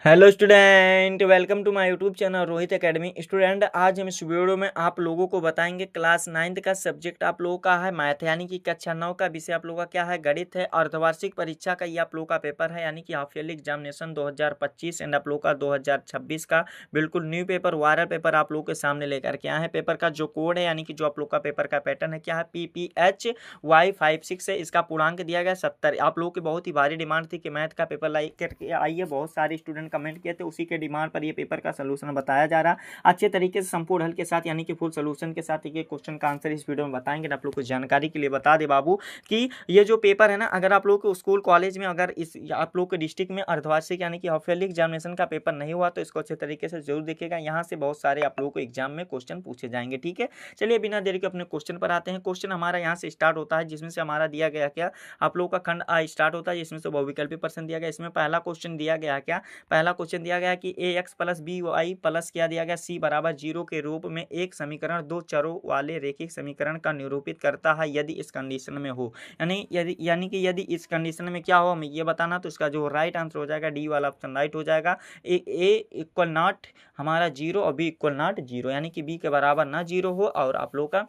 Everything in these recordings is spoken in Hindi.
Hello student, welcome to my YouTube channel Rohit Academy. Student, आज हम इस वीडियो में आप लोगों को बताएंगे क्लास 9th का सब्जेक्ट आप लोगों का है मैथ, यानी कि कक्षा 9 का विषय आप लोगों का क्या है, गणित है। अर्धवार्षिक परीक्षा का ये आप लोगों का पेपर है, यानी कि हाफ ईयरली एग्जामिनेशन 2025 एंड आप लोगों का 2026 का बिल्कुल न्यू पेपर, वायरल पेपर आप लोगों के सामने लेकर के आए हैं। पेपर का जो कोड है, यानी कि जो आप लोग का पेपर का पैटर्न है, क्या है, PPHY56 है। इसका पूर्णांक दिया गया 70। आप लोगों की बहुत ही भारी डिमांड थी कि मैथ का पेपर लाई करके आइए, बहुत सारे स्टूडेंट कमेंट किए थे, उसी के डिमांड पर ये पेपर का सलूशन बताया जा रहा। अच्छे तरीके से संपूर्ण हल के साथ, यानी कि फुल सलूशन के साथ ये क्वेश्चन का आंसर इस वीडियो में बताएंगे। आप लोग को जानकारी के लिए बता दे बाबू कि ये जो पेपर है ना, अगर आप लोग को स्कूल कॉलेज में, अगर इस आप लोग के डिस्ट्रिक्ट में अर्धवार्षिक यानी कि हाफ ईयरली एग्जामिनेशन का पेपर नहीं हुआ तो इसको अच्छे तरीके से जरूर देखिएगा। यहाँ से बहुत सारे आप लोगों को एग्जाम में क्वेश्चन पूछे जाएंगे। ठीक है, चलिए बिना देरी के अपने क्वेश्चन पर आते हैं। क्वेश्चन हमारा यहाँ से स्टार्ट होता है, जिसमें से हमारा दिया गया क्या, आप लोगों का खंड आ स्टार्ट होता है, जिसमें से बहुविकल्पी प्रश्न दिया गया। इसमें पहला क्वेश्चन दिया गया क्या, पहला क्वेश्चन दिया गया कि ax plus b y plus क्या दिया गया, c बराबर 0 के रूप में एक समीकरण दो चरों वाले रैखिक समीकरण का निरूपित करता है यदि इस कंडीशन में हो। यानी कि यदि इस कंडीशन में क्या हो हमें ये बताना। तो इसका जो राइट आंसर हो जाएगा डी वाला ऑप्शन राइट हो जाएगा। ए इक्वल नॉट हमारा 0 और बी इक्वल नॉट 0, यानी कि बी के बराबर ना 0 हो और आप लोग का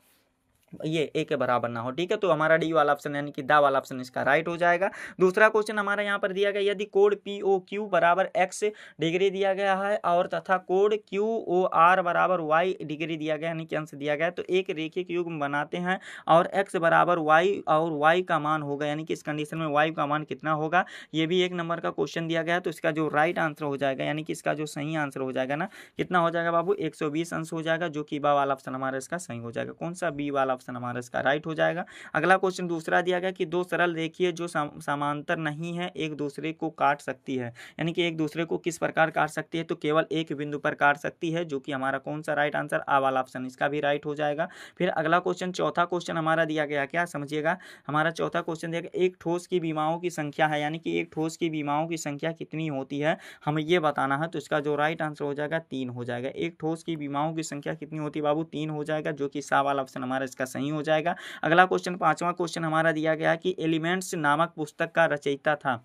ये ए के बराबर ना हो। ठीक है, तो हमारा डी वाला ऑप्शन यानी कि दा वाला ऑप्शन इसका राइट हो जाएगा। दूसरा क्वेश्चन हमारा यहाँ पर दिया गया, यदि कोड पी ओ क्यू बराबर एक्स डिग्री दिया गया है और तथा कोड क्यू ओ आर बराबर वाई डिग्री दिया गया, यानी कि अंश दिया गया, तो एक रेखिक युग्म बनाते हैं और एक्स बराबर वाई और वाई का मान होगा, यानी कि इस कंडीशन में वाई का मान कितना होगा, ये भी एक नंबर का क्वेश्चन दिया गया है। तो इसका जो राइट आंसर हो जाएगा, यानी कि इसका जो सही आंसर हो जाएगा ना, कितना हो जाएगा बाबू, 120 अंश हो जाएगा, जो कि बा वाला ऑप्शन हमारा इसका सही हो जाएगा। कौन सा, बी वाला ऑप्शन हमारा इसका राइट हो जाएगा। अगला क्वेश्चन दूसरा दिया गया कि दो सरल रेखीय जो समांतर नहीं है एक दूसरे को काट सकती है, यानी कि एक दूसरे को किस प्रकार काट सकती है, तो केवल एक बिंदु पर काट सकती है, जो कि हमारा कौन सा राइट आंसर, आ वाला ऑप्शन इसका भी राइट हो जाएगा। फिर अगला क्वेश्चन, चौथा क्वेश्चन हमारा दिया गया क्या, समझिएगा, हमारा चौथा क्वेश्चन दिया गया एक ठोस की विमाओं की संख्या है, यानी कि एक ठोस की विमाओं की संख्या कितनी होती है हमें ये बताना है। तो इसका जो राइट आंसर हो जाएगा 3 हो जाएगा। एक ठोस की विमाओं की संख्या कितनी होती है बाबू, 3 हो जाएगा, जो कि सा वाला ऑप्शन हमारा इसका सही हो जाएगा। अगला क्वेश्चन, पांचवा क्वेश्चन हमारा दिया गया कि एलिमेंट्स नामक पुस्तक का रचयिता था,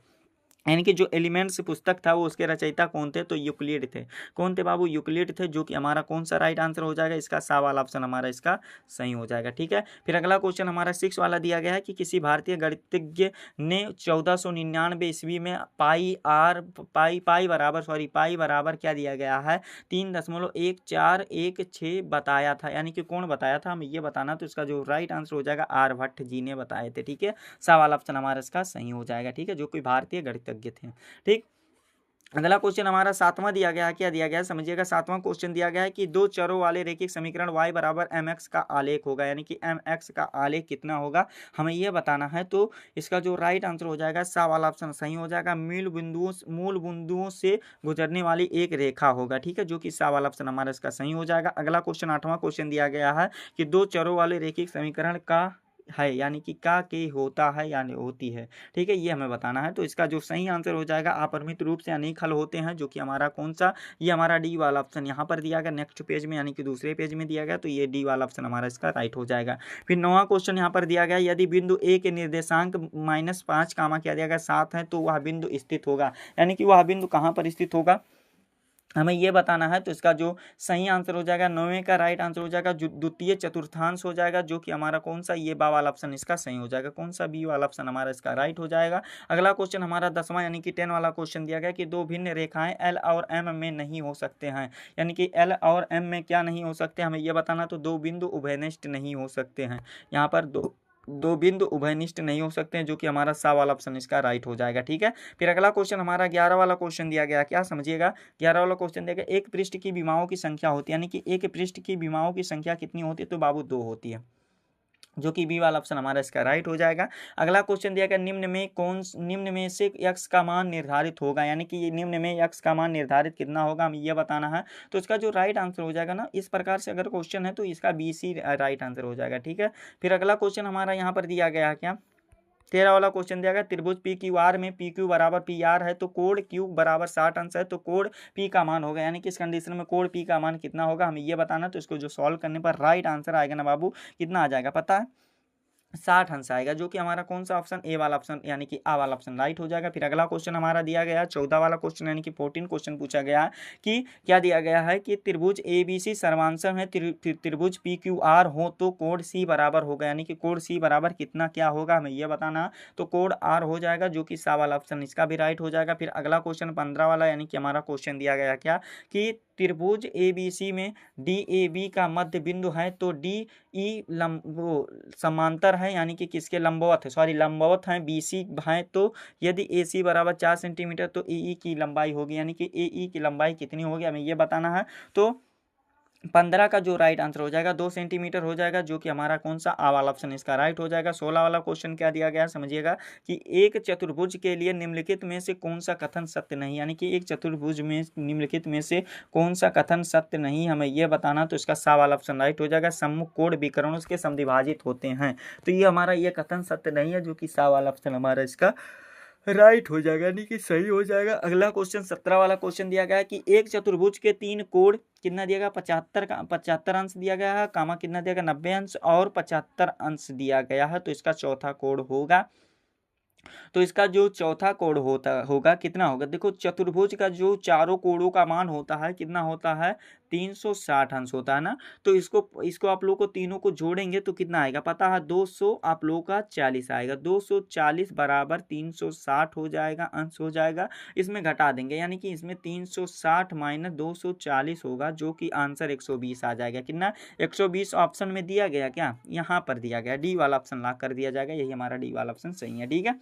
यानी कि जो एलिमेंट्स पुस्तक था वो उसके रचयिता कौन थे, तो यूक्लिड थे। कौन थे बाबू, यूक्लिड थे, जो कि हमारा कौन सा राइट आंसर हो जाएगा, इसका सा वाला ऑप्शन हमारा इसका सही हो जाएगा। ठीक है, फिर अगला क्वेश्चन हमारा 6 वाला दिया गया है कि किसी भारतीय गणितज्ञ ने 1499 ईस्वी में पाई बराबर क्या दिया गया है, 3.1416 बताया था, यानी कि कौन बताया था हमें ये बताना। तो इसका जो राइट आंसर हो जाएगा आर्यभट्ट जी ने बताए थे। ठीक है, सा वाला ऑप्शन हमारा इसका सही हो जाएगा। ठीक है, जो कोई भारतीय गणितज्ञ थे। ठीक, अगला क्वेश्चन हमारा सातवां दिया गया, क्या दिया गया है समझिएगा। सातवां क्वेश्चन दिया गया है कि दो चरों वाले रैखिक समीकरण y बराबर mx का आलेख होगा, यानी कि mx का आलेख कितना होगा हमें यह बताना है। तो इसका जो राइट आंसर हो जाएगा सा वाला ऑप्शन सही हो जाएगा। मूल बिंदुओं से गुजरने वाली एक रेखा होगा। ठीक है, जो कि सा वाला ऑप्शन हमारा इसका सही हो जाएगा। अगला क्वेश्चन, आठवां क्वेश्चन दिया गया है कि दो चरों वाले रैखिक समीकरण का है, यानी कि का के होता है यानी होती है। ठीक है, ये हमें बताना है। तो इसका जो सही आंसर हो जाएगा अपरिमित रूप से अनेक हल होते हैं, जो कि हमारा कौन सा, ये हमारा डी वाला ऑप्शन यहाँ पर दिया गया नेक्स्ट पेज में, यानी कि दूसरे पेज में दिया गया, तो ये डी वाला ऑप्शन हमारा इसका राइट हो जाएगा। फिर नौवां क्वेश्चन यहाँ पर दिया गया, यदि बिंदु ए के निर्देशांक -5 कामा क्या दिया गया 7 है, तो वह बिंदु स्थित होगा, यानी कि वह बिंदु कहाँ पर स्थित होगा हमें ये बताना है। तो इसका जो सही आंसर हो जाएगा, 9वें का राइट आंसर हो जाएगा द्वितीय चतुर्थांश हो जाएगा, जो कि हमारा कौन सा, ये बा वाला ऑप्शन इसका सही हो जाएगा। कौन सा, बी वाला ऑप्शन हमारा इसका राइट हो जाएगा। अगला क्वेश्चन हमारा 10वां यानी कि 10 वाला क्वेश्चन दिया गया कि दो भिन्न रेखाएं एल और एम में नहीं हो सकते हैं, यानी कि एल और एम में क्या नहीं हो सकते हमें ये बताना। तो दो बिंदु उभयनिष्ठ नहीं हो सकते हैं, यहाँ पर दो बिंदु उभयनिष्ठ नहीं हो सकते हैं, जो कि हमारा सा वाला ऑप्शन इसका राइट हो जाएगा। ठीक है, फिर अगला क्वेश्चन हमारा 11 वाला क्वेश्चन दिया गया, क्या समझिएगा। 11 वाला क्वेश्चन दिया गया एक पृष्ठ की विमाओं की संख्या होती है, यानी कि एक पृष्ठ की विमाओं की संख्या कितनी होती है, तो बाबू 2 होती है, जो कि बी वाला ऑप्शन हमारा इसका राइट हो जाएगा। अगला क्वेश्चन दिया गया निम्न में से x का मान निर्धारित होगा, यानी कि ये निम्न में x का मान निर्धारित कितना होगा हमें ये बताना है। तो इसका जो राइट आंसर हो जाएगा ना, इस प्रकार से अगर क्वेश्चन है तो इसका बी सी राइट आंसर हो जाएगा। ठीक है, फिर अगला क्वेश्चन हमारा यहाँ पर दिया गया क्या, 13 वाला क्वेश्चन दिया गया त्रिभुज पी क्यू आर में पी क्यू बराबर पी आर है, तो कोड क्यू बराबर 60 अंश है, तो कोड पी का मान होगा, यानी कि इस कंडीशन में कोड पी का मान कितना होगा हमें ये बताना। तो इसको जो सॉल्व करने पर राइट आंसर आएगा ना बाबू, कितना आ जाएगा पता है, 60 अंश आएगा, जो कि हमारा कौन सा ऑप्शन, ए वाला ऑप्शन यानी कि आ वाला ऑप्शन राइट हो जाएगा। फिर अगला क्वेश्चन हमारा दिया गया है 14 वाला क्वेश्चन यानी कि 14 क्वेश्चन पूछा गया है कि क्या दिया गया है कि त्रिभुज ABC सर्वांशम है, त्रिभुज PQR हो तो कोण C बराबर होगा, यानी कि कोण C बराबर कितना क्या होगा हमें यह बताना। तो कोण R हो जाएगा, जो कि सा वाला ऑप्शन इसका भी राइट हो जाएगा। फिर अगला क्वेश्चन 15 वाला यानी कि हमारा क्वेश्चन दिया गया क्या कि त्रिभुज ABC में DAB का मध्य बिंदु है तो DE समांतर है, यानी कि किसके लंबवत है, सॉरी लंबवत है BC है। तो यदि AC बराबर 4 सेंटीमीटर तो AE की लंबाई होगी, यानी कि AE की लंबाई कितनी होगी हमें ये बताना है। तो 15 का जो राइट आंसर हो जाएगा 2 सेंटीमीटर हो जाएगा, जो कि हमारा कौन सा आ वाला ऑप्शन इसका राइट हो जाएगा। 16 वाला क्वेश्चन क्या दिया गया है समझिएगा कि एक चतुर्भुज के लिए निम्नलिखित में से कौन सा कथन सत्य नहीं, यानी कि एक चतुर्भुज में निम्नलिखित में से कौन सा कथन सत्य नहीं हमें यह बताना। तो इसका सा वाला ऑप्शन राइट हो जाएगा। सम्मुख कोण विकर्णों के समद्विभाजित होते हैं, तो ये हमारा ये कथन सत्य नहीं है, जो कि सा वाला ऑप्शन हमारा इसका राइट हो जाएगा, यानी कि सही हो जाएगा। अगला क्वेश्चन 17 वाला क्वेश्चन दिया गया है कि एक चतुर्भुज के 3 कोण कितना दिया गया 75 अंश दिया गया है, कामा कितना दिया गया 90 अंश और 75 अंश दिया गया है। तो इसका चौथा कोण होगा, तो इसका जो चौथा कोण होगा कितना होगा, देखो चतुर्भुज का जो चारों कोणों का मान होता है कितना होता है 360 अंश होता है ना। तो इसको आप लोग को तीनों को जोड़ेंगे तो कितना आएगा पता है 200 आप लोग का 40 आएगा, 240 बराबर 360 हो जाएगा, अंश हो जाएगा। इसमें घटा देंगे यानी कि इसमें 360 माइनस 240 होगा, जो कि आंसर 120 आ जाएगा। कितना 120 ऑप्शन में दिया गया, क्या यहाँ पर दिया गया, डी वाला ऑप्शन लॉक कर दिया जाएगा, यही हमारा डी वाला ऑप्शन सही है। ठीक है,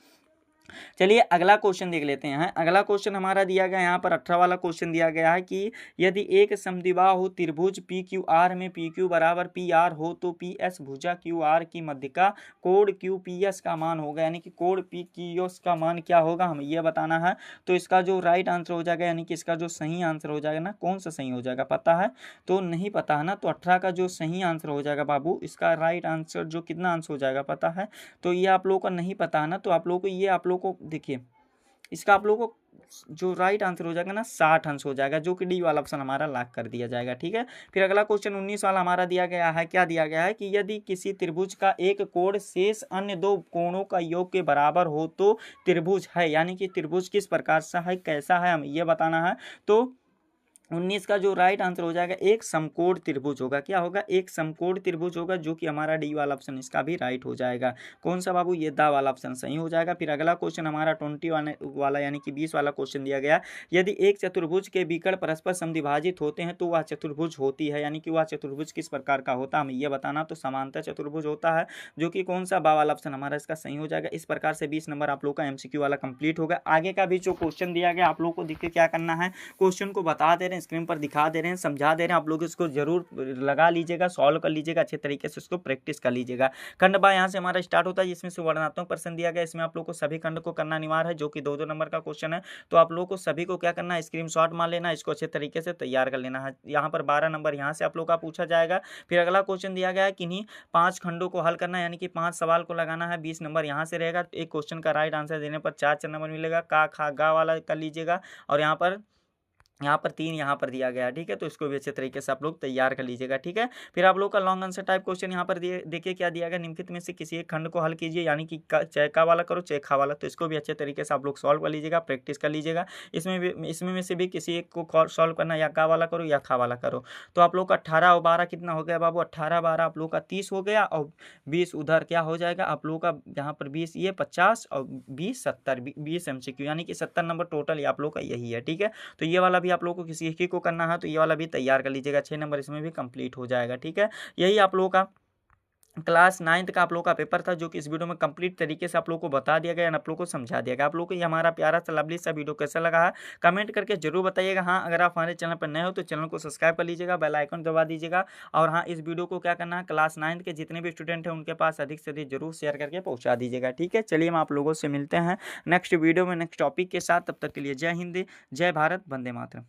चलिए अगला क्वेश्चन देख लेते हैं। अगला क्वेश्चन हमारा दिया गया यहाँ पर 18 वाला क्वेश्चन दिया गया है कि यदि एक समद्विबाहु त्रिभुज PQR में PQ बराबर PR हो तो PS भुजा QR की मध्य का कोण QPS का मान होगा, यानी कि कोण PQS का मान क्या होगा हमें यह बताना है। तो इसका जो राइट आंसर हो जाएगा, यानी कि इसका जो सही आंसर हो जाएगा ना, कौन सा सही हो जाएगा पता है तो नहीं पता है ना। तो 18 का जो सही आंसर हो जाएगा बाबू, इसका राइट आंसर जो कितना आंसर हो जाएगा पता है तो ये आप लोगों को नहीं पता है ना। तो आप लोगों को ये आप लोगों को देखिए, इसका आप लोगों को जो राइट आंसर हो जाएगा ना 60 अंश हो जाएगा, जो कि डी वाला ऑप्शन हमारा लॉक कर दिया जाएगा। ठीक है, फिर अगला क्वेश्चन 19 वाला हमारा दिया गया है, क्या दिया गया है कि यदि किसी त्रिभुज का एक कोण शेष अन्य दो कोणों का योग के बराबर हो तो त्रिभुज है, यानी कि त्रिभुज किस प्रकार से है, कैसा है, हमें यह बताना है। तो 19 का जो राइट आंसर हो जाएगा एक समकोण त्रिभुज होगा, क्या होगा एक समकोण त्रिभुज होगा, जो कि हमारा डी वाला ऑप्शन इसका भी राइट हो जाएगा। कौन सा बाबू, ये दा वाला ऑप्शन सही हो जाएगा। फिर अगला क्वेश्चन हमारा 20 वाला यानी कि 20 वाला क्वेश्चन दिया गया, यदि एक चतुर्भुज के विकर्ण परस्पर समद्विभाजित होते हैं तो वह चतुर्भुज होती है, यानी कि वह चतुर्भुज किस प्रकार का होता है हमें यह बताना। तो समांतर चतुर्भुज होता है, जो कि कौन सा बा वाला ऑप्शन हमारा इसका सही हो जाएगा। इस प्रकार से 20 नंबर आप लोग का MCQ वाला कंप्लीट होगा। आगे का भी जो क्वेश्चन दिया गया आप लोग को देखिए क्या करना है, क्वेश्चन को बता दे रहे हैं, स्क्रीन पर दिखा दे रहे हैं, समझा दे रहे हैं, आप लोग इसको जरूर लगा लीजिएगा, सॉल्व कर लीजिएगा, अच्छे तरीके से इसको प्रैक्टिस कर लीजिएगा। खंड बा यहाँ से हमारा स्टार्ट होता है, जिसमें से वर्णनात्मक प्रश्न दिया गया, इसमें आप लोग को सभी खंड को करना अनिवार्य है, जो कि 2-2 नंबर का क्वेश्चन है। तो आप लोग को सभी को क्या करना है, स्क्रीनशॉट मार लेना, इसको अच्छे तरीके से तैयार कर लेना है। यहाँ पर 12 नंबर यहाँ से आप लोग का पूछा जाएगा। फिर अगला क्वेश्चन दिया गया है किन्हीं 5 खंडों को हल करना है, यानी कि 5 सवाल को लगाना है, 20 नंबर यहाँ से रहेगा। एक क्वेश्चन का राइट आंसर देने पर 4 नंबर मिलेगा, का खा गा वाला कर लीजिएगा, और यहाँ पर 3 यहाँ पर दिया गया है। ठीक है, तो इसको भी अच्छे तरीके से आप लोग तैयार कर लीजिएगा। ठीक है, फिर आप लोग का लॉन्ग आंसर टाइप क्वेश्चन यहाँ पर देखिए क्या दिया गया, निम्नलिखित में से किसी एक खंड को हल कीजिए, यानी कि चाहे का वाला करो चाहे खा वाला। तो इसको भी अच्छे तरीके से आप लोग सॉल्व कर लीजिएगा, प्रैक्टिस कर लीजिएगा। इसमें में से भी किसी एक को सॉल्व करना, या का वाला करो या खा वाला करो। तो आप लोग का 18 और 12 कितना हो गया बाबू, 18-12 आप लोग का 30 हो गया, और 20 उधर क्या हो जाएगा आप लोग का, यहाँ पर 20 ये 50 और 20 70 20 MCQ, यानी कि 70 नंबर टोटल आप लोग का यही है। ठीक है, तो ये वाला भी आप लोग को किसी एक को करना है, तो ये वाला भी तैयार कर लीजिएगा, 6 नंबर इसमें भी कंप्लीट हो जाएगा। ठीक है, यही आप लोगों का क्लास 9th का आप लोगों का पेपर था, जो कि इस वीडियो में कंप्लीट तरीके से आप लोगों को बता दिया गया, आप लोगों को समझा दिया गया। आप लोगों को ये हमारा प्यारा सा लवली सा वीडियो कैसा लगा है कमेंट करके जरूर बताइएगा। हाँ, अगर आप हमारे चैनल पर नए हो तो चैनल को सब्सक्राइब कर लीजिएगा, बेल आइकन दबा दीजिएगा। और हाँ, इस वीडियो को क्या करना है, क्लास 9th के जितने भी स्टूडेंट हैं उनके पास अधिक से अधिक जरूर शेयर करके पहुँचा दीजिएगा। ठीक है, चलिए हम आप लोगों से मिलते हैं नेक्स्ट वीडियो में नेक्स्ट टॉपिक के साथ। तब तक के लिए जय हिंद, जय भारत, वंदे मातरम।